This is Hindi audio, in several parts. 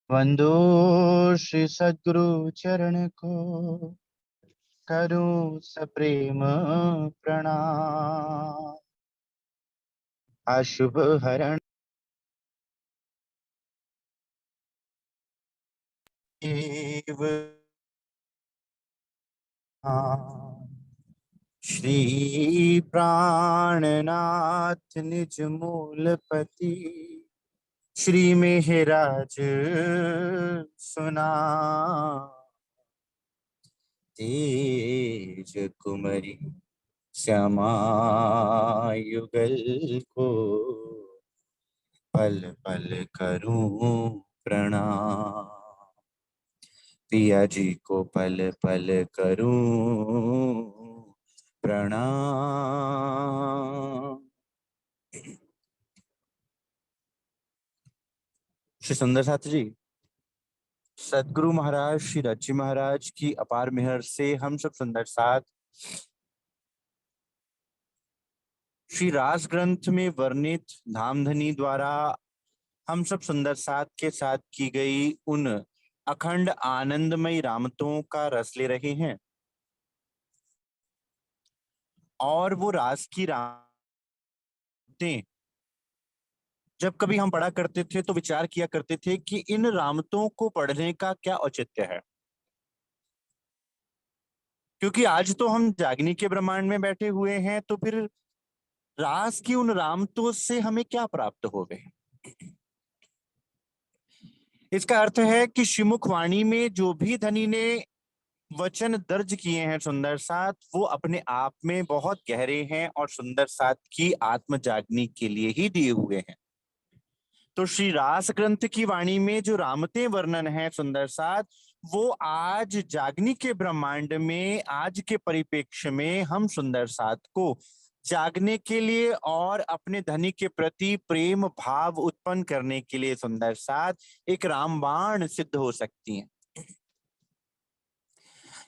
वंदो श्री सद्गुरु चरण को, करूं सप्रेम प्रणाम। अशुभ हरण देव श्री प्राणनाथ निज मूलपति, श्री मेहराज सुना तेज कुमरी श्यामा युगल को, पल पल करूं प्रणाम। पिया जी को पल पल करूं प्रणाम। श्री सुंदर साथ जी, सदगुरु महाराज श्री रज्जी महाराज की अपार मेहर से हम सब सुंदर साथ श्री रास ग्रंथ में वर्णित धामधनी द्वारा हम सब सुंदर साथ के साथ की गई उन अखंड आनंदमयी रामतों का रस ले रहे हैं। और वो रास की रामतें जब कभी हम पढ़ा करते थे तो विचार किया करते थे कि इन रामतों को पढ़ने का क्या औचित्य है, क्योंकि आज तो हम जागनी के ब्रह्मांड में बैठे हुए हैं, तो फिर रास की उन रामतों से हमें क्या प्राप्त हो गए। इसका अर्थ है कि श्रीमुख वाणी में जो भी धनी ने वचन दर्ज किए हैं सुंदर साथ, वो अपने आप में बहुत गहरे हैं और सुंदर साथ की आत्म जागनी के लिए ही दिए हुए हैं। तो श्री रास ग्रंथ की वाणी में जो रामते वर्णन है सुंदर साथ, वो आज जागनी के ब्रह्मांड में, आज के परिप्रेक्ष्य में हम सुंदर साथ को जागने के लिए और अपने धनी के प्रति प्रेम भाव उत्पन्न करने के लिए सुंदर साथ एक रामबाण सिद्ध हो सकती हैं।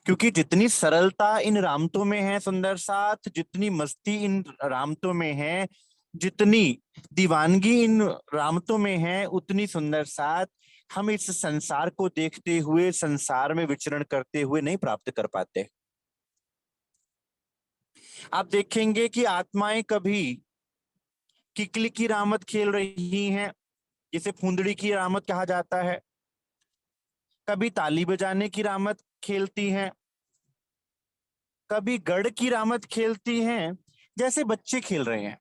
क्योंकि जितनी सरलता इन रामतों में है सुंदर साथ, जितनी मस्ती इन रामतों में है, जितनी दीवानगी इन रामतों में है, उतनी सुंदर साथ हम इस संसार को देखते हुए, संसार में विचरण करते हुए नहीं प्राप्त कर पाते। आप देखेंगे कि आत्माएं कभी किकली की रामत खेल रही हैं, जिसे फुंदड़ी की रामत कहा जाता है, कभी ताली बजाने की रामत खेलती हैं, कभी गढ़ की रामत खेलती हैं, जैसे बच्चे खेल रहे हैं।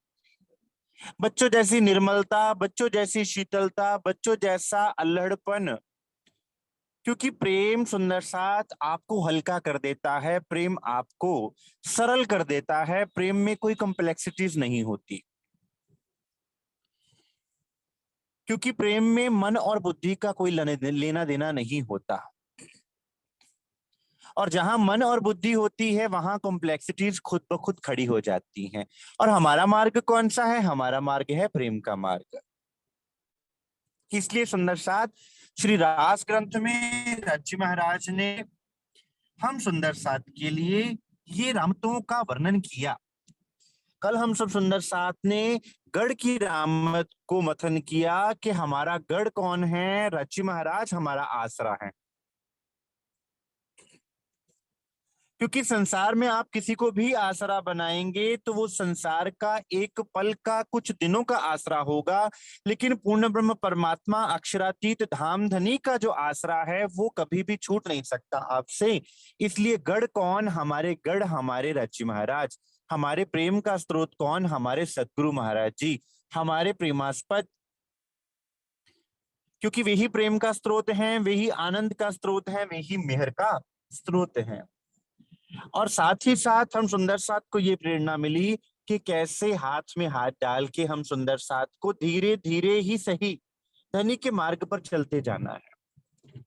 बच्चों जैसी निर्मलता, बच्चों जैसी शीतलता, बच्चों जैसा अल्हड़पन, क्योंकि प्रेम सुंदर साथ आपको हल्का कर देता है, प्रेम आपको सरल कर देता है, प्रेम में कोई कॉम्प्लेक्सिटीज नहीं होती। क्योंकि प्रेम में मन और बुद्धि का कोई लेना देना नहीं होता, और जहां मन और बुद्धि होती है वहां कॉम्प्लेक्सिटीज खुद ब खुद खड़ी हो जाती हैं। और हमारा मार्ग कौन सा है? हमारा मार्ग है प्रेम का मार्ग। इसलिए सुंदर साथ श्री रास ग्रंथ में रज्जी महाराज ने हम सुंदर साथ के लिए ये रामतों का वर्णन किया। कल हम सब सुंदर साथ ने गढ़ की रामत को मथन किया कि हमारा गढ़ कौन है? रज्जी महाराज हमारा आसरा है। क्योंकि संसार में आप किसी को भी आसरा बनाएंगे तो वो संसार का एक पल का, कुछ दिनों का आसरा होगा, लेकिन पूर्ण ब्रह्म परमात्मा अक्षरातीत धाम धनी का जो आसरा है वो कभी भी छूट नहीं सकता आपसे। इसलिए गढ़ कौन? हमारे गढ़ हमारे रज्जी महाराज। हमारे प्रेम का स्रोत कौन? हमारे सदगुरु महाराज जी, हमारे प्रेमास्पद। क्योंकि वे ही प्रेम का स्रोत हैं, वे ही आनंद का स्रोत है, वे ही मेहर का स्रोत है। और साथ ही साथ हम सुंदर साथ को ये प्रेरणा मिली कि कैसे हाथ में हाथ डाल के हम सुंदर साथ को धीरे धीरे ही सही धनी के मार्ग पर चलते जाना है।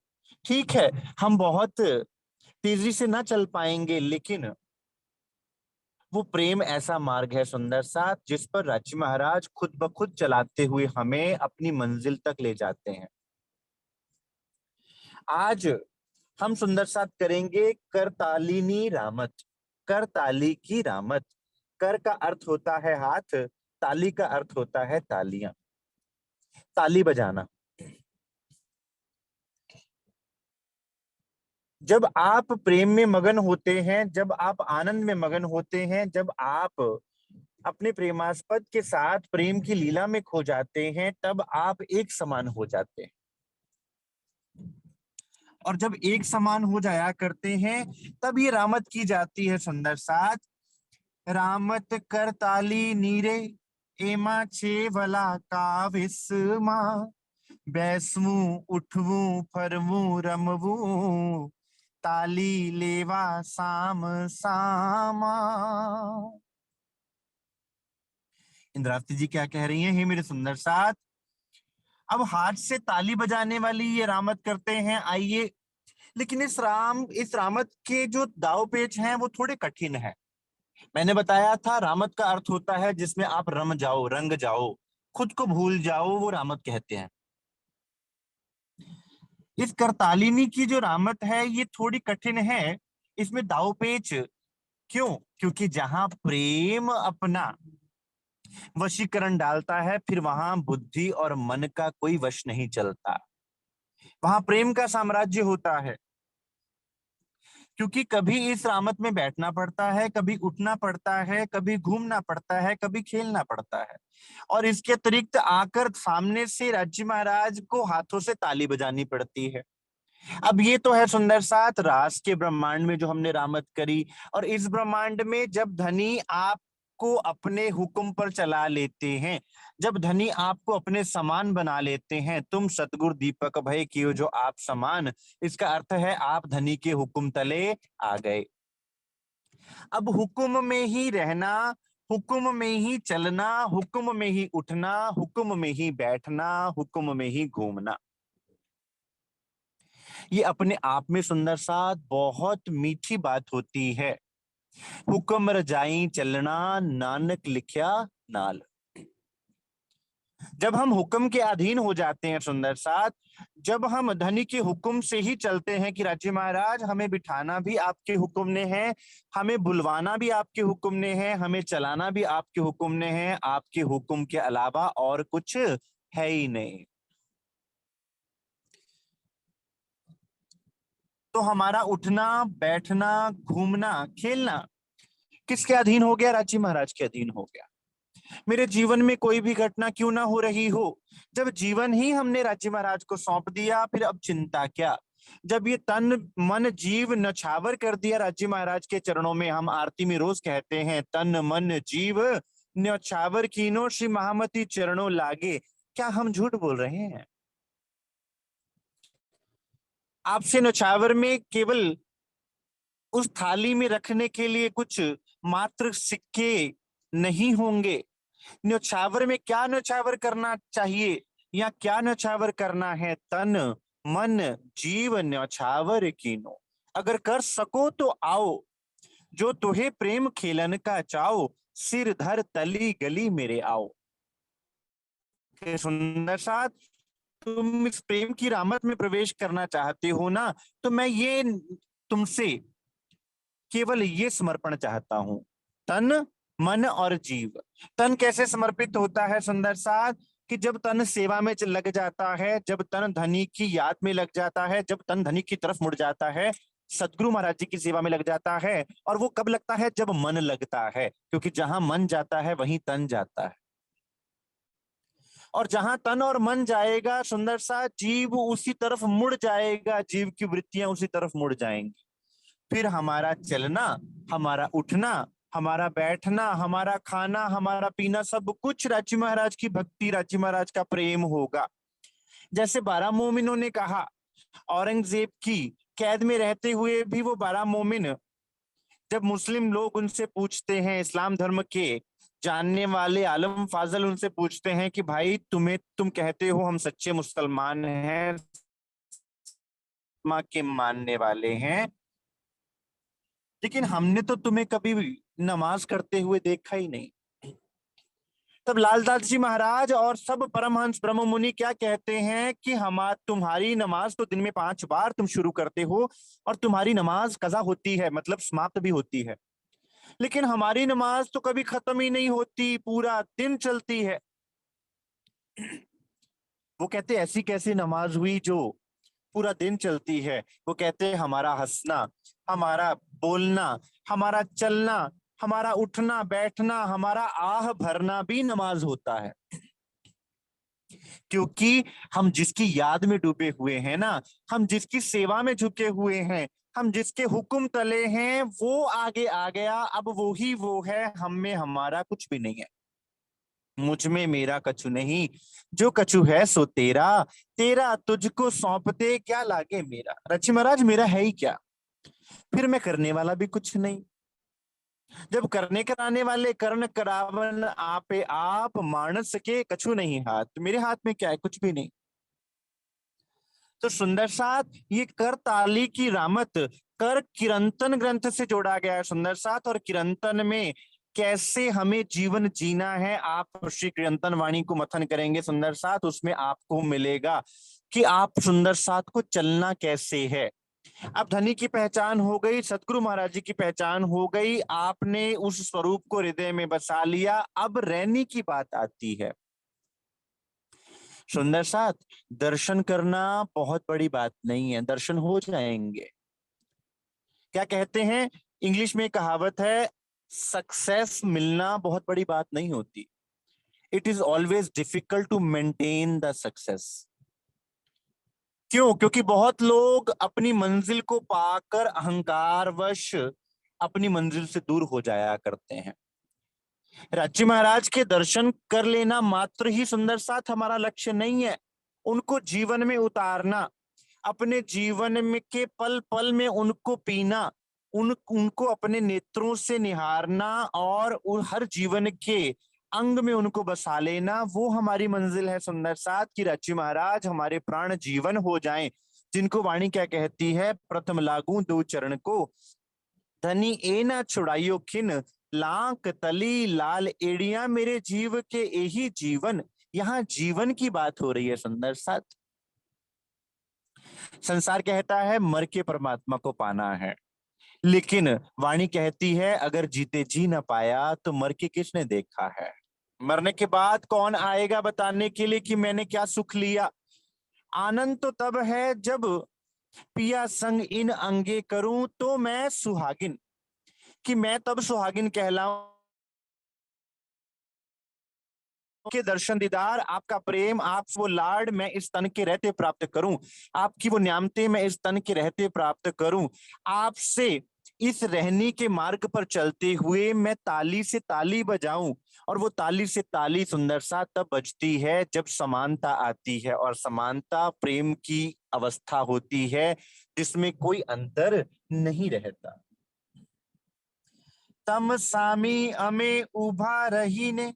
ठीक है, हम बहुत तेजी से ना चल पाएंगे, लेकिन वो प्रेम ऐसा मार्ग है सुंदर साथ जिस पर राज्य महाराज खुद ब खुद चलाते हुए हमें अपनी मंजिल तक ले जाते हैं। आज हम सुंदर साथ करेंगे करतालिनी रामत। करताली की रामत। कर का अर्थ होता है हाथ, ताली का अर्थ होता है तालियां, ताली बजाना। जब आप प्रेम में मगन होते हैं, जब आप आनंद में मगन होते हैं, जब आप अपने प्रेमास्पद के साथ प्रेम की लीला में खो जाते हैं, तब आप एक समान हो जाते हैं। और जब एक समान हो जाया करते हैं, तब ये रामत की जाती है सुंदर साथ। रामत करताली नीरे एमा छे भला का विस्मा, बैसमू उठवू फरमू रमवू, ताली लेवा साम सामा। इंद्रावती जी क्या कह रही हैं? हे मेरे सुंदर साथ, अब हाथ से ताली बजाने वाली ये रामत करते हैं, आइए। लेकिन इस रामत के जो दाव पेच हैं वो थोड़े कठिन है। मैंने बताया था रामत का अर्थ होता है जिसमें आप रम जाओ, रंग जाओ, खुद को भूल जाओ, वो रामत कहते हैं। इस करतालिनी की जो रामत है ये थोड़ी कठिन है। इसमें दाव पेच क्यों? क्योंकि जहां प्रेम अपना वशीकरण डालता है, फिर वहां बुद्धि और मन का कोई वश नहीं चलता। वहां प्रेम का साम्राज्य होता है। क्योंकि कभी इस रामत में बैठना पड़ता है, कभी उठना पड़ता है, कभी घूमना पड़ता है, कभी खेलना पड़ता है। और इसके अतिरिक्त आकर सामने से राज्य महाराज को हाथों से ताली बजानी पड़ती है। अब ये तो है सुंदर साथ रास के ब्रह्मांड में जो हमने रामत करी। और इस ब्रह्मांड में जब धनी आपको अपने हुक्म पर चला लेते हैं, जब धनी आपको अपने समान बना लेते हैं, तुम सतगुरु दीपक भय कियो जो आप समान, इसका अर्थ है आप धनी के हुक्म तले आ गए। अब हुक्म में ही रहना, हुक्म में ही चलना, हुक्म में ही उठना, हुक्म में ही बैठना, हुक्म में ही घूमना, ये अपने आप में सुंदर साथ बहुत मीठी बात होती है। हुक्म रजाई चलना, नानक लिखया नाल। जब हम हुक्म के अधीन हो जाते हैं सुंदर साथ, जब हम धनी के हुक्म से ही चलते हैं कि राज्य महाराज हमें बिठाना भी आपके हुक्म ने है, हमें बुलवाना भी आपके हुक्म ने है, हमें चलाना भी आपके हुक्म ने है, आपके हुक्म के अलावा और कुछ है ही नहीं, तो हमारा उठना बैठना घूमना खेलना किसके अधीन हो गया? राज्य महाराज के अधीन हो गया। मेरे जीवन में कोई भी घटना क्यों ना हो रही हो, जब जीवन ही हमने राज्य महाराज को सौंप दिया, फिर अब चिंता क्या? जब ये तन मन जीव नछावर कर दिया राज्य महाराज के चरणों में, हम आरती में रोज कहते हैं तन मन जीव न्यौछावर कीनो श्री महामती चरणों लागे। क्या हम झूठ बोल रहे हैं? आपसे नछावर में केवल उस थाली में रखने के लिए कुछ मात्र सिक्के नहीं होंगे। न्यौछावर में क्या न्यौछावर करना चाहिए या क्या न्यौछावर करना है? तन मन जीव न्यौछावर कीनो। अगर कर सको तो आओ, जो तुहे प्रेम खेलन का चाओ, सिर धर तली गली मेरे आओ। के सुंदर साथ, तुम इस प्रेम की रामत में प्रवेश करना चाहते हो ना, तो मैं ये तुमसे केवल ये समर्पण चाहता हूं, तन मन और जीव। तन कैसे समर्पित होता है सुंदर साथ? कि जब तन सेवा में लग जाता है, जब तन धनी की याद में लग जाता है, जब तन धनी की तरफ मुड़ जाता है, सदगुरु महाराज जी की सेवा में लग जाता है। और वो कब लगता है? जब मन लगता है, क्योंकि जहां मन जाता है वहीं तन जाता है। और जहां तन और मन जाएगा सुंदर सा, जीव उसी तरफ मुड़ जाएगा, जीव की वृत्तियां उसी तरफ मुड़ जाएंगी। फिर हमारा चलना, हमारा उठना, हमारा बैठना, हमारा खाना, हमारा पीना, सब कुछ राज्य महाराज की भक्ति, राज्य महाराज का प्रेम होगा। जैसे 12 मोमिनों ने कहा, औरंगजेब की कैद में रहते हुए भी वो 12 मोमिन, जब मुस्लिम लोग उनसे पूछते हैं, इस्लाम धर्म के जानने वाले आलम फाजल उनसे पूछते हैं कि भाई तुम कहते हो हम सच्चे मुसलमान हैं, माँ के मानने वाले हैं, लेकिन हमने तो तुम्हें कभी नमाज करते हुए देखा ही नहीं। तब लालदास जी महाराज और सब परमहंस ब्रह्म मुनि क्या कहते हैं कि हम तुम्हारी नमाज तो दिन में 5 बार तुम शुरू करते हो और तुम्हारी नमाज कजा होती है, मतलब समाप्त भी होती है, लेकिन हमारी नमाज तो कभी खत्म ही नहीं होती, पूरा दिन चलती है। वो कहते ऐसी कैसी नमाज हुई जो पूरा दिन चलती है। वो कहते हैं हमारा हंसना, हमारा बोलना, हमारा चलना, हमारा उठना बैठना, हमारा आह भरना भी नमाज होता है। क्योंकि हम जिसकी याद में डूबे हुए हैं ना, हम जिसकी सेवा में झुके हुए हैं, हम जिसके हुक्म तले हैं, वो आगे आ गया। अब वो ही वो है, हम में हमारा कुछ भी नहीं है। मुझ में मेरा कछु नहीं, जो कछु है सो तेरा, तेरा तुझको सौंपते क्या लागे मेरा। रची महाराज मेरा है ही क्या, फिर मैं करने वाला भी कुछ नहीं। जब करने कराने वाले कर्ण करावन आपे आप, मानस के कछु नहीं हाथ, तो मेरे हाथ में क्या है, कुछ भी नहीं। तो सुंदर साथ ये कर ताली की रामत कर किरंतन ग्रंथ से जोड़ा गया है सुंदर साथ। और किरंतन में कैसे हमें जीवन जीना है, आप श्री किरंतन वाणी को मथन करेंगे सुंदर साथ, उसमें आपको मिलेगा कि आप सुंदर साथ को चलना कैसे है। अब धनी की पहचान हो गई, सतगुरु महाराज जी की पहचान हो गई, आपने उस स्वरूप को हृदय में बसा लिया। अब रहने की बात आती है सुंदर साथ। दर्शन करना बहुत बड़ी बात नहीं है, दर्शन हो जाएंगे। क्या कहते हैं, इंग्लिश में कहावत है, सक्सेस मिलना बहुत बड़ी बात नहीं होती, it is always difficult to maintain the success. क्यों? क्योंकि बहुत लोग अपनी मंजिल को पाकर अहंकारवश अपनी मंजिल से दूर हो जाया करते हैं। राज्य महाराज के दर्शन कर लेना मात्र ही सुंदर साथ हमारा लक्ष्य नहीं है, उनको जीवन में उतारना, अपने जीवन में के पल पल में उनको पीना, उनको अपने नेत्रों से निहारना और हर जीवन के अंग में उनको बसा लेना, वो हमारी मंजिल है सुंदर साथ। की रची महाराज हमारे प्राण जीवन हो जाएं, जिनको वाणी क्या कहती है, प्रथम लागू दो चरण को, धनी ए ना छुड़ाइयो खिन, लांक तली लाल एड़िया मेरे जीव के यही जीवन। यहाँ जीवन की बात हो रही है सुंदर साथ। संसार कहता है मर के परमात्मा को पाना है, लेकिन वाणी कहती है अगर जीते जी ना पाया तो मर के किसने देखा है। मरने के बाद कौन आएगा बताने के लिए कि मैंने क्या सुख लिया। आनंद तो तब है जब पिया संग इन अंगे करूं तो मैं सुहागिन, कि मैं तब सुहागिन कहलाऊं के दर्शन दीदार, आपका प्रेम, आप वो लाड मैं इस तन के रहते प्राप्त करूं, आपकी वो न्यामते मैं इस तन के रहते प्राप्त करूं। आपसे इस रहनी के मार्ग पर चलते हुए मैं ताली से ताली बजाऊं, और वो ताली से ताली सुंदर सा तब बजती है जब समानता आती है, और समानता प्रेम की अवस्था होती है जिसमें कोई अंतर नहीं रहता। तम सामी अमे उभा रही ने,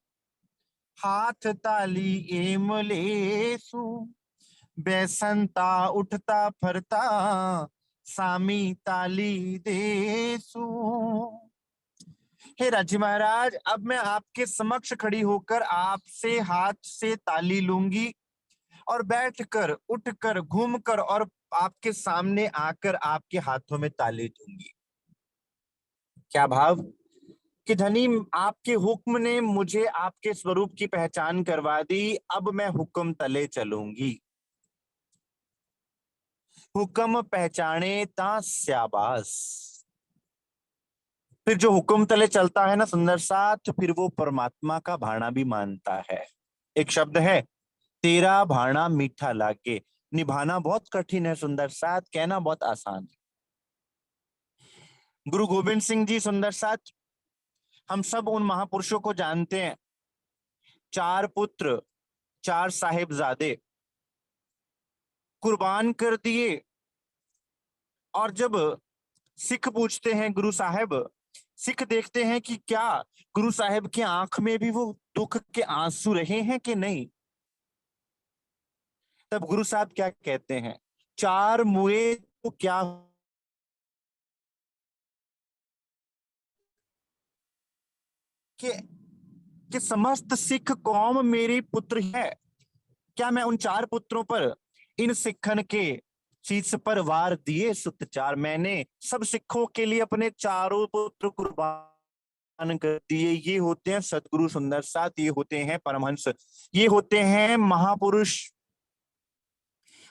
हाथ ताली एम लेसु, बैसंता उठता फरता, सामी ताली देसु। हे राजी महाराज, अब मैं आपके समक्ष खड़ी होकर आपसे हाथ से ताली लूंगी, और बैठकर उठकर घूमकर और आपके सामने आकर आपके हाथों में ताली दूंगी। क्या भाव कि धनी आपके हुक्म ने मुझे आपके स्वरूप की पहचान करवा दी, अब मैं हुक्म तले चलूंगी। हुक्म पहचाने ता स्याबास। फिर जो हुक्म तले चलता है ना सुंदर साथ, फिर वो परमात्मा का भाणा भी मानता है। एक शब्द है, तेरा भाणा मीठा लागे, निभाना बहुत कठिन है सुंदर साथ, कहना बहुत आसान है। गुरु गोविंद सिंह जी सुंदर साथ, हम सब उन महापुरुषों को जानते हैं, चार पुत्र, चार साहिबजादे कुर्बान कर दिए। और जब सिख पूछते हैं गुरु साहब, सिख देखते हैं कि क्या गुरु साहब की आंख में भी वो दुख के आंसू रहे हैं कि नहीं, तब गुरु साहब क्या कहते हैं, चार मुए तो क्या, कि, कि समस्त सिख कौम मेरी पुत्र है। क्या मैं उन चार पुत्रों पर, इन सिखन के शीश पर वार दिए सुत चार, मैंने सब सिखों के लिए अपने चारों पुत्र कुर्बान कर दिए। ये होते हैं सदगुरु सुंदर साथ, ये होते हैं परमहंस, ये होते हैं महापुरुष।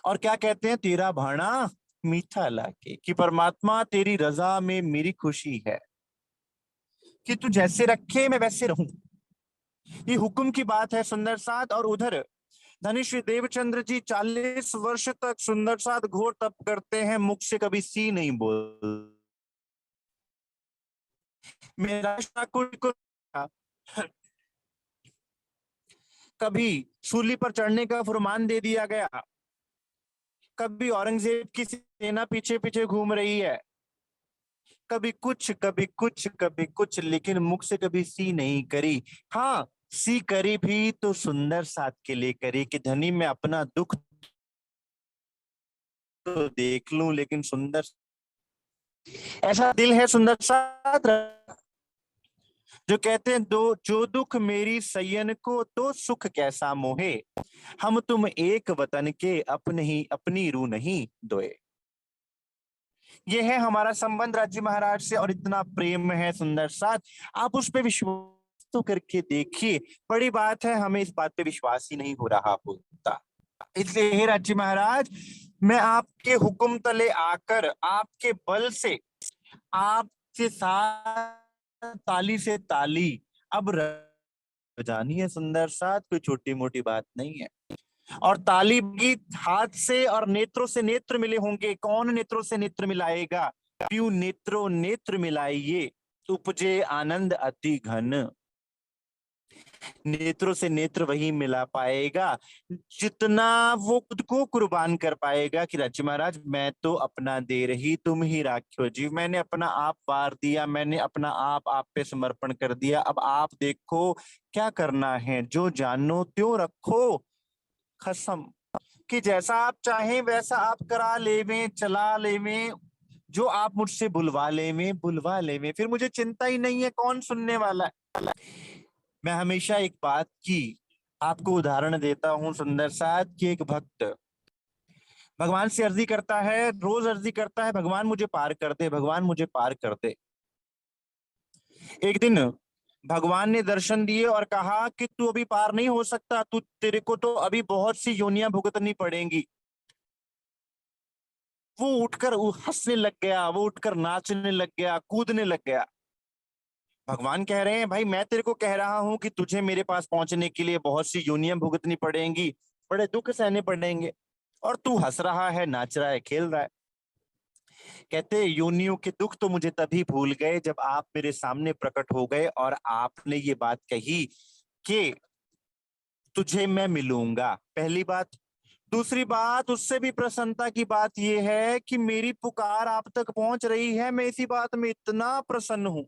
और क्या कहते हैं, तेरा भाना मीठा लागे, कि परमात्मा तेरी रजा में मेरी खुशी है, कि तू जैसे रखे मैं वैसे रहूं। ये हुक्म की बात है सुंदर साथ। और उधर धनी श्री देवचंद्र जी 40 वर्ष तक सुंदर साथ घोर तप करते हैं, मुख से कभी सी नहीं बोल। मेरा ठाकुर को कभी सूली पर चढ़ने का फरमान दे दिया गया, कभी औरंगजेब की सेना पीछे पीछे घूम रही है, कभी कुछ कभी कुछ कभी कुछ, लेकिन मुख से कभी सी नहीं करी। हाँ, सी करी भी तो सुंदर साथ के लिए करी, कि धनी मैं अपना दुख तो देख लूं, लेकिन सुंदर ऐसा दिल है सुंदर साथ, जो कहते हैं दो जो दुख मेरी सयन को, तो सुख कैसा मोहे, हम तुम एक वतन के अपने ही अपनी रू नहीं दोए। ये है हमारा संबंध राज्य महाराज से, और इतना प्रेम है सुंदर साथ, आप उस पे विश्वास तो करके देखिए। बड़ी बात है, हमें इस बात पे विश्वास ही नहीं हो रहा होता। इसलिए हे राज्य महाराज, मैं आपके हुक्म तले आकर आपके बल से आपके साथ ताली से ताली अब बजानी है सुंदर साथ, कोई छोटी मोटी बात नहीं है। और ताली की हाथ से और नेत्रों से नेत्र मिले होंगे, कौन नेत्रों से नेत्र मिलाएगा, क्यों नेत्रों नेत्र मिलाइए, उपजे आनंद अति घन। नेत्रों से नेत्र वही मिला पाएगा जितना वो खुद को कुर्बान कर पाएगा, कि राज्य महाराज मैं तो अपना दे रही, तुम ही राख्यो जी, मैंने अपना आप वार दिया, मैंने अपना आप पे समर्पण कर दिया, अब आप देखो क्या करना है, जो जानो त्यों रखो खसम, कि जैसा आप चाहें वैसा आप करा लेवें, चला लेवें, जो आप मुझसे बुलवा लेवें, फिर मुझे चिंता ही नहीं है कौन सुनने वाला है। मैं हमेशा एक बात की आपको उदाहरण देता हूं सुंदर साथ, कि एक भक्त भगवान से अर्जी करता है, रोज अर्जी करता है, भगवान मुझे पार कर दे, भगवान मुझे पार कर दे। एक दिन भगवान ने दर्शन दिए और कहा कि तू अभी पार नहीं हो सकता, तू तेरे को तो अभी बहुत सी योनियां भुगतनी पड़ेंगी। वो उठकर हंसने लग गया, वो उठकर नाचने लग गया, कूदने लग गया। भगवान कह रहे हैं, भाई मैं तेरे को कह रहा हूं कि तुझे मेरे पास पहुंचने के लिए बहुत सी यूनियन भुगतनी पड़ेंगी, बड़े दुख सहने पड़ेंगे, और तू हंस रहा है, नाच रहा है, खेल रहा है। कहते योनियों के दुख तो मुझे तभी भूल गए जब आप मेरे सामने प्रकट हो गए और आपने ये बात कही कि तुझे मैं मिलूंगा, पहली बात। दूसरी बात, उससे भी प्रसन्नता की बात यह है कि मेरी पुकार आप तक पहुंच रही है, मैं इसी बात में इतना प्रसन्न हूं।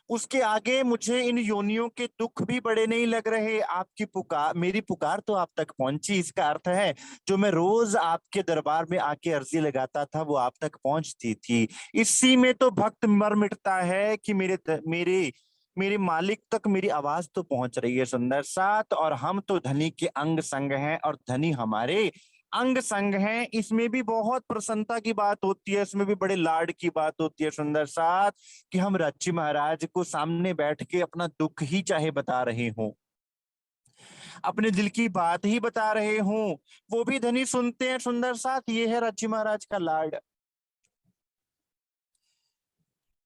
उसके आगे मुझे इन योनियों के दुख भी बड़े नहीं लग रहे, आपकी पुकार, मेरी पुकार तो आप तक पहुंची, इसका अर्थ है जो मैं रोज आपके दरबार में आके अर्जी लगाता था वो आप तक पहुंचती थी। इसी में तो भक्त मर मिटता है कि मेरे मेरे मालिक तक मेरी आवाज तो पहुंच रही है सुंदर साथ, और हम तो धनी के अंग संग हैं और धनी हमारे अंग संग हैं। इसमें भी बहुत प्रसन्नता की बात होती है, इसमें भी बड़े लाड की बात होती है सुंदर साथ, कि हम राज्य महाराज को सामने बैठ के अपना दुख ही चाहे बता रहे हों, अपने दिल की बात ही बता रहे हों, वो भी धनी सुनते हैं सुंदर साथ। ये है राज्य महाराज का लाड।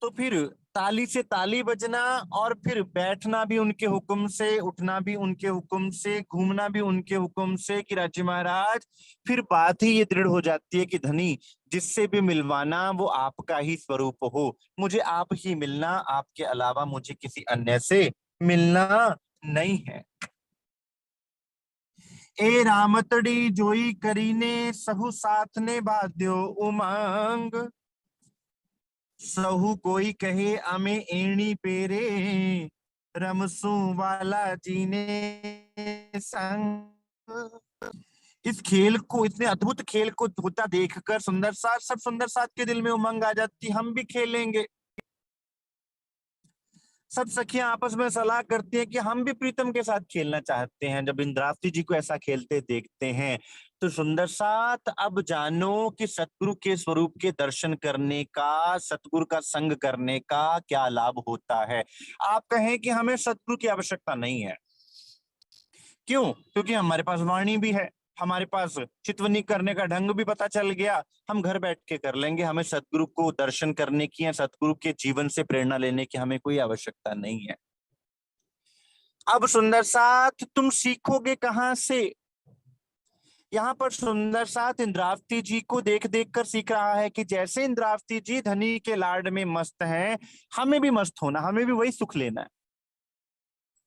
तो फिर ताली से ताली बजना, और फिर बैठना भी उनके हुक्म से, उठना भी उनके हुक्म से, घूमना भी उनके हुक्म से, कि राज्य महाराज फिर बात ही ये दृढ़ हो जाती है कि धनी जिससे भी मिलवाना वो आपका ही स्वरूप हो, मुझे आप ही मिलना, आपके अलावा मुझे किसी अन्य से मिलना नहीं है। ए रामतड़ी जोई करीने, सहु साथ ने बाध्यो उमंग, सहु कोई कहे अमे एणी पेरे, रमसू वाला जी ने संग। इस खेल को, इतने अद्भुत खेल को होता देखकर सुंदर साथ, सब सुंदर साथ के दिल में उमंग आ जाती, हम भी खेलेंगे। सब सखियां आपस में सलाह करती हैं कि हम भी प्रीतम के साथ खेलना चाहते हैं। जब इंद्रावती जी को ऐसा खेलते देखते हैं तो सुंदर साथ अब जानो कि सतगुरु के स्वरूप के दर्शन करने का, सतगुरु का संग करने का क्या लाभ होता है। आप कहें कि हमें सतगुरु की आवश्यकता नहीं है, क्यों? क्योंकि हमारे पास वाणी भी है, हमारे पास चितवनी करने का ढंग भी पता चल गया, हम घर बैठ के कर लेंगे। हमें सतगुरु को दर्शन करने की या सतगुरु के जीवन से प्रेरणा लेने की हमें कोई आवश्यकता नहीं है। अब सुंदर साथ तुम सीखोगे कहां से? यहाँ पर सुंदर साथ इंद्रावती जी को देख देख कर सीख रहा है कि जैसे इंद्रावती जी धनी के लाड में मस्त हैं, हमें भी मस्त होना, हमें भी वही सुख लेना है।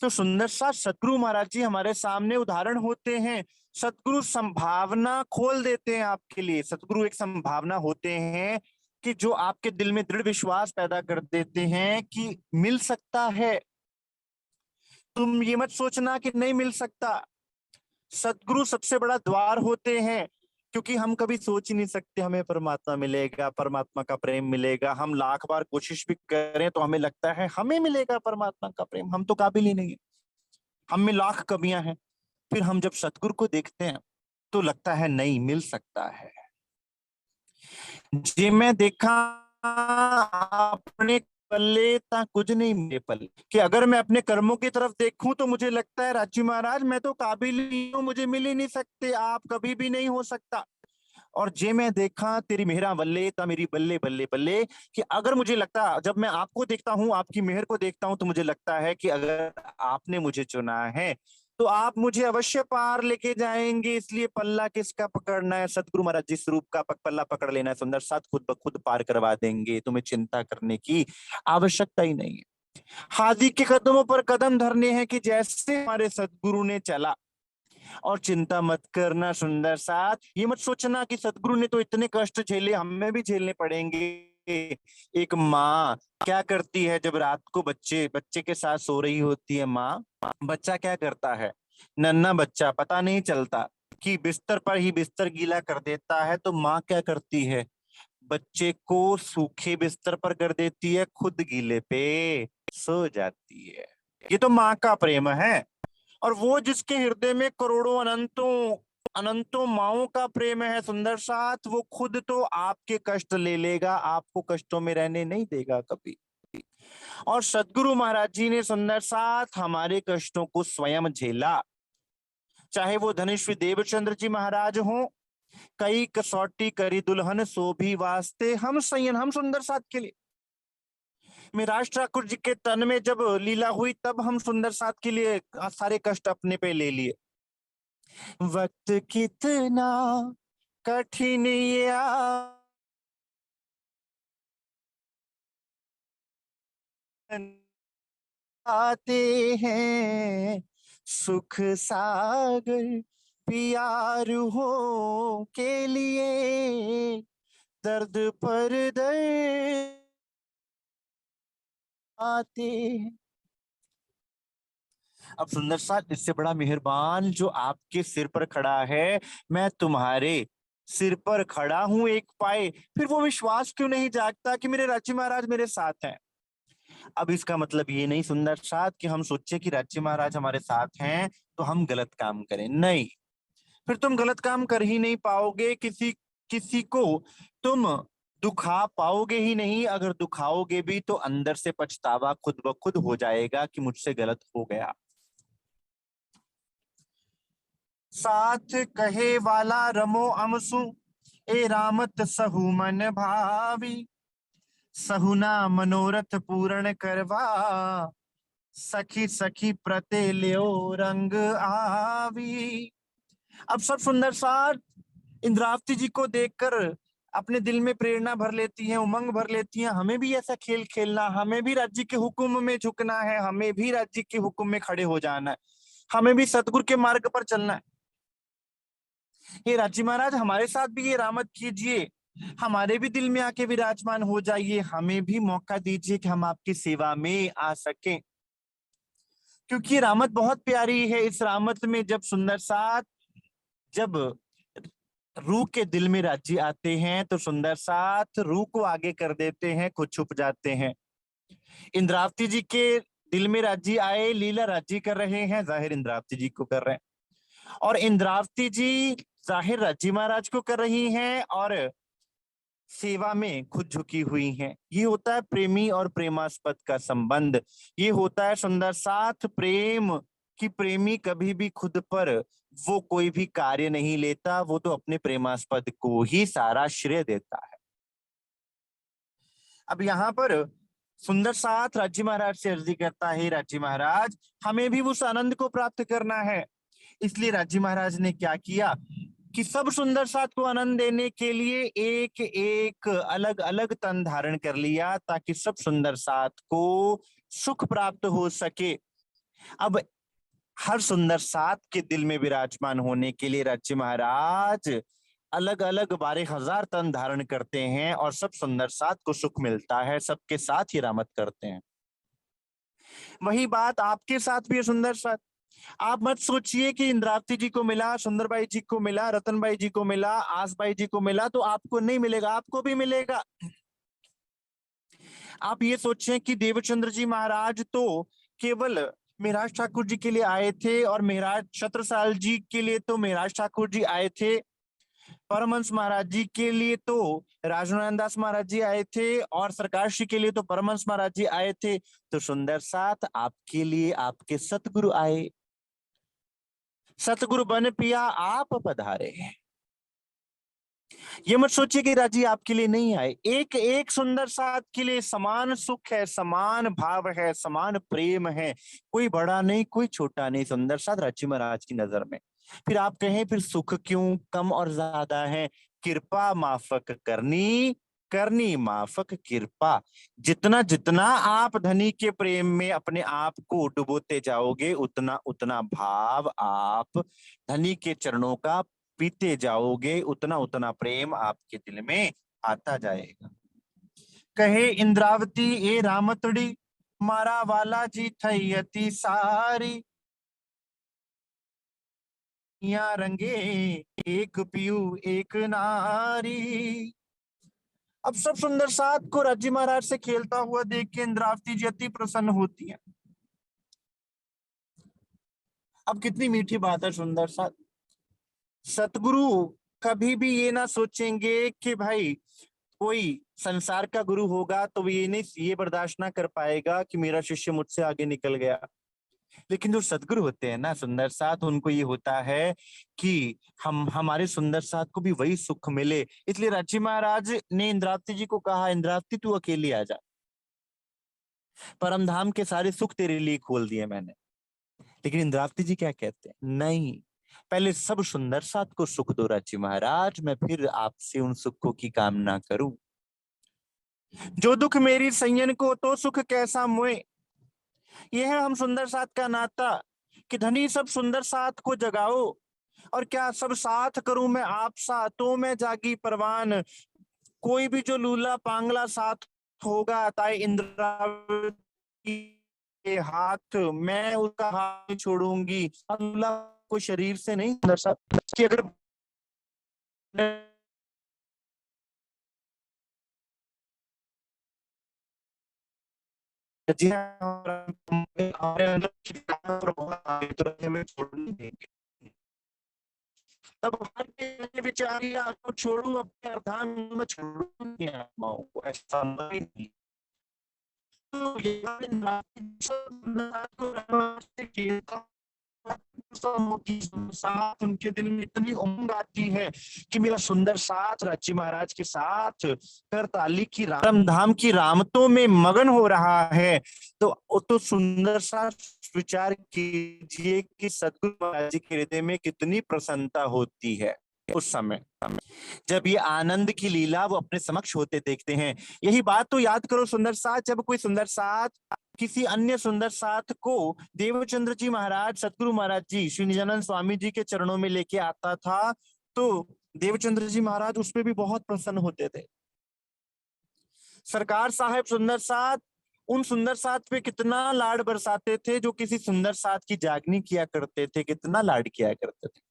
तो सुंदर साथ सतगुरु महाराज जी हमारे सामने उदाहरण होते हैं। सतगुरु संभावना खोल देते हैं आपके लिए। सतगुरु एक संभावना होते हैं कि जो आपके दिल में दृढ़ विश्वास पैदा कर देते हैं कि मिल सकता है। तुम ये मत सोचना कि नहीं मिल सकता। सतगुरु सबसे बड़ा द्वार होते हैं, क्योंकि हम कभी सोच ही नहीं सकते हमें परमात्मा मिलेगा, परमात्मा का प्रेम मिलेगा। हम लाख बार कोशिश भी करें तो हमें लगता है हमें मिलेगा परमात्मा का प्रेम, हम तो काबिल ही नहीं है, हम में लाख कमियां हैं। फिर हम जब सतगुरु को देखते हैं तो लगता है नहीं, मिल सकता है। जे मैं देखा अपने पल्ले ता कुछ नहीं मेरे पल्ले, कि अगर मैं अपने कर्मों की तरफ देखूं तो मुझे लगता है राजी महाराज मैं तो काबिल ही हूं, मुझे मिल ही नहीं सकते, आप कभी भी नहीं हो सकता। और जे मैं देखा तेरी मेहरा वल्ले ता मेरी बल्ले बल्ले बल्ले, कि अगर मुझे लगता, जब मैं आपको देखता हूं, आपकी मेहर को देखता हूं, तो मुझे लगता है कि अगर आपने मुझे चुना है तो आप मुझे अवश्य पार लेके जाएंगे। इसलिए पल्ला किसका पकड़ना है, सतगुरु महाराज जिस रूप का पल्ला पकड़ लेना है, सुंदर साथ खुद ब खुद पार करवा देंगे, तुम्हें चिंता करने की आवश्यकता ही नहीं है। हादी के कदमों पर कदम धरने हैं कि जैसे हमारे सतगुरु ने चला। और चिंता मत करना सुंदर साथ, ये मत सोचना कि सतगुरु ने तो इतने कष्ट झेले, हमें भी झेलने पड़ेंगे। एक माँ क्या करती है जब रात को बच्चे बच्चे के साथ सो रही होती है माँ, बच्चा क्या करता है, नन्हा बच्चा पता नहीं चलता कि बिस्तर पर ही बिस्तर गीला कर देता है, तो माँ क्या करती है, बच्चे को सूखे बिस्तर पर कर देती है, खुद गीले पे सो जाती है। ये तो माँ का प्रेम है। और वो जिसके हृदय में करोड़ों अनंतों अनंतों माओं का प्रेम है सुंदर साथ, वो खुद तो आपके कष्ट ले लेगा, आपको कष्टों में रहने नहीं देगा कभी। और सदगुरु महाराज जी ने सुंदर साथ हमारे कष्टों को स्वयं झेला। चाहे वो धनेश्वर देवचंद्र जी महाराज हो, कई कसौटी करी दुल्हन सो भी वास्ते हम संयन, हम सुंदर साथ के लिए। मिराज ठाकुर जी के तन में जब लीला हुई तब हम सुंदर साथ के लिए सारे कष्ट अपने पे ले लिए। वक्त कितना कठिन ये आते हैं, सुख सागर प्यार हो के लिए, दर्द पर दर्द आते हैं। अब सुंदर साथ, इससे बड़ा मेहरबान जो आपके सिर पर खड़ा है, मैं तुम्हारे सिर पर खड़ा हूं एक पाए, फिर वो विश्वास क्यों नहीं जागता कि मेरे राज्य महाराज मेरे साथ हैं। अब इसका मतलब ये नहीं सुंदर साथ कि हम सोचे कि राज्य महाराज हमारे साथ हैं तो हम गलत काम करें, नहीं, फिर तुम गलत काम कर ही नहीं पाओगे। किसी किसी को तुम दुखा पाओगे ही नहीं, अगर दुखाओगे भी तो अंदर से पछतावा खुद ब खुद हो जाएगा कि मुझसे गलत हो गया। साथ कहे वाला रमो अमसु, ए रामत सहु मन भावी, सहुना मनोरथ पूर्ण करवा, सखी सखी प्रते लियो रंग आवी। अब सब सुंदर सार इंद्रावती जी को देखकर अपने दिल में प्रेरणा भर लेती हैं, उमंग भर लेती हैं, हमें भी ऐसा खेल खेलना, हमें भी राज्य के हुक्म में झुकना है, हमें भी राज्य के हुक्म में खड़े हो जाना है, हमें भी सतगुरु के मार्ग पर चलना है। ये राज्य महाराज हमारे साथ भी ये रहमत कीजिए, हमारे भी दिल में आके विराजमान हो जाइए, हमें भी मौका दीजिए कि हम आपकी सेवा में आ सकें। क्योंकि ये रहमत बहुत प्यारी है। इस रहमत में जब सुंदर साथ, जब रूह के दिल में राज्य आते हैं तो सुंदर साथ रूह को आगे कर देते हैं, खुद छुप जाते हैं। इंद्रावती जी के दिल में राज्य आए, लीला राज्य कर रहे हैं, जाहिर इंद्रावती जी को कर रहे हैं, और इंद्रावती जी जाहिर राज्य महाराज को कर रही हैं और सेवा में खुद झुकी हुई हैं। ये होता है प्रेमी और प्रेमास्पद का संबंध। ये होता है सुंदर साथ प्रेम, कि प्रेमी कभी भी खुद पर वो कोई भी कार्य नहीं लेता, वो तो अपने प्रेमास्पद को ही सारा श्रेय देता है। अब यहाँ पर सुंदर साथ राज्य महाराज से अर्जी करता है, राज्य महाराज हमें भी उस आनंद को प्राप्त करना है। इसलिए राज्य महाराज ने क्या किया कि सब सुंदर साथ को आनंद देने के लिए एक एक अलग अलग तन धारण कर लिया, ताकि सब सुंदर साथ को सुख प्राप्त हो सके। अब हर सुंदर साथ के दिल में विराजमान होने के लिए राज्य महाराज अलग अलग 12,000 तन धारण करते हैं और सब सुंदर साथ को सुख मिलता है, सबके साथ ही रामत करते हैं। वही बात आपके साथ भी है सुंदर साथ। आप मत सोचिए कि इंद्रावती जी को मिला, सुंदरबाई जी को मिला, रतनबाई जी को मिला, आसबाई जी को मिला तो आपको नहीं मिलेगा, आपको भी मिलेगा। आप ये सोचें कि देवचंद्र जी महाराज तो केवल मेहराज ठाकुर जी के लिए आए थे, और मेहराज छत्रसाल जी के लिए तो मेहराज ठाकुर जी आए थे, परमहंस महाराज जी के लिए तो राजनारायण दास महाराज जी आए थे, और सरकार श्री के लिए तो परमहंस महाराज जी आए थे। तो सुंदर साथ आपके लिए आपके सतगुरु आए, सतगुरु बन पिया आप पधारे। ये मत सोचिए कि राजी आपके लिए नहीं आए, एक एक सुंदर साथ के लिए समान सुख है, समान भाव है, समान प्रेम है, कोई बड़ा नहीं कोई छोटा नहीं सुंदर साथ राज्य महाराज की नजर में। फिर आप कहें फिर सुख क्यों कम और ज्यादा है? कृपा माफक करनी, करनी माफक कृपा। जितना जितना आप धनी के प्रेम में अपने आप को डुबोते जाओगे, उतना उतना भाव आप धनी के चरणों का पीते जाओगे, उतना उतना प्रेम आपके दिल में आता जाएगा। कहे इंद्रावती ए रामतड़ी, मारा वाला जी थई अति सारी, या रंगे एक पियू एक नारी। अब सब सुंदर साथ को राज्य महाराज से खेलता हुआ देख के इंद्रावती जी अति प्रसन्न होती है। अब कितनी मीठी बात है सुंदर साथ। सतगुरु कभी भी ये ना सोचेंगे कि भाई कोई संसार का गुरु होगा तो ये नहीं, ये बर्दाश्त ना कर पाएगा कि मेरा शिष्य मुझसे आगे निकल गया। लेकिन जो सदगुरु होते हैं ना सुंदर साथ, उनको ये होता है कि हम हमारे सुंदर साथ को भी वही सुख मिले। इसलिए राज्य महाराज ने इंद्रावती जी को कहा, इंद्रावती तू अकेली आ जा, परम धाम के सारे सुख तेरे लिए खोल दिए मैंने। लेकिन इंद्रावती जी क्या कहते हैं, नहीं, पहले सब सुंदर साथ को सुख दो राज्य महाराज, मैं फिर आपसे उन सुखों की कामना करूं। जो दुख मेरी सैयन को तो सुख कैसा मुए। यह है हम सुंदर साथ का नाता कि धनी सब सुंदर साथ को जगाओ, और क्या सब साथ करूं मैं आप सा तो मैं जागी परवान। कोई भी जो लूला पांगला साथ होगा ताए इंद्रावती के हाथ, मैं उसका हाथ नहीं छोड़ूंगी। लूला को शरीर से नहीं, सुंदर साथ कि अगर हमारे अंदर तो हमें छोड़ नहीं देंगे। तब हर विचारी आपको छोड़ू, अपने अर्धान में छोड़ू आत्माओं को, ऐसा संभव ही नहीं। तो साथ उनके दिल में इतनी उमंग आती है कि मेरा सुंदर साथ राज्य महाराज के साथ करताली की राम धाम की रामतों में मगन हो रहा है। तो सुंदर साथ विचार कीजिए कि सतगुरु महाराज जी के हृदय में कितनी प्रसन्नता होती है उस समय जब ये आनंद की लीला वो अपने समक्ष होते देखते हैं। यही बात तो याद करो सुंदर साथ, जब कोई सुंदर साथ किसी अन्य सुंदर साथ को देवचंद्र जी महाराज, सतगुरु महाराज जी, श्री निजानंद स्वामी जी के चरणों में लेके आता था, तो देवचंद्र जी महाराज उसपे भी बहुत प्रसन्न होते थे। सरकार साहब सुंदर साथ, उन सुंदर साथ पे कितना लाड बरसाते थे, जो किसी सुंदर साथ की जागनी किया करते थे, कितना लाड किया करते थे।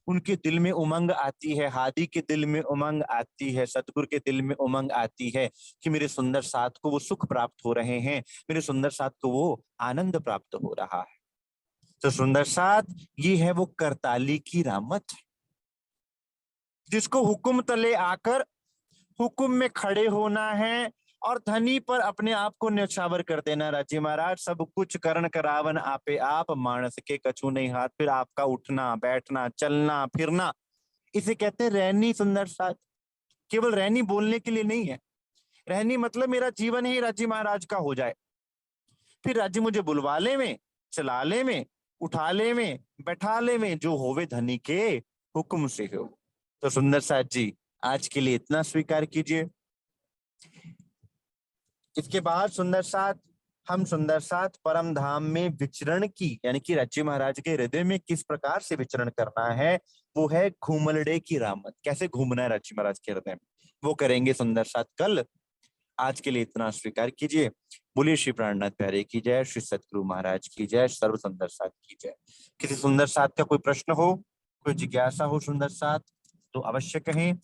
उनके दिल में उमंग आती है, हादी के दिल में उमंग आती है, सतगुरु के दिल में उमंग आती है कि मेरे सुंदर साथ को वो सुख प्राप्त हो रहे हैं, मेरे सुंदर साथ को वो आनंद प्राप्त हो रहा है। तो सुंदर साथ ये है वो करताली की रामत, जिसको हुक्म तले आकर हुक्म में खड़े होना है, और धनी पर अपने आप को न्यौछावर कर देना राज्य महाराज। सब कुछ करण करावन आपे आप, मानस के कछु नहीं हाथ। फिर आपका उठना बैठना चलना फिरना, इसे कहते हैं रहनी सुंदर साथ। केवल रहनी बोलने के लिए नहीं है, रहनी मतलब मेरा जीवन ही राज्य महाराज का हो जाए। फिर राज्य मुझे बुलवा ले में, चला ले में, उठा ले में, बैठा ले में, जो होवे धनी के हुक्म से हो। तो सुंदर साथ जी आज के लिए इतना स्वीकार कीजिए। इसके बाद सुंदर साथ हम सुंदर साथ परम धाम में विचरण की, यानी कि राज्य महाराज के हृदय में किस प्रकार से विचरण करना है, वो है घूमलड़े की रामत। कैसे घूमना है राज्य महाराज के हृदय में, वो करेंगे सुंदर साथ कल। आज के लिए इतना स्वीकार कीजिए। बोलिए श्री प्राणनाथ प्यारे की जय, श्री सतगुरु महाराज की जय, सर्व सुंदर साथ की जय। किसी सुंदर साथ का कोई प्रश्न हो, कोई जिज्ञासा हो सुंदर साथ, तो अवश्य कहें।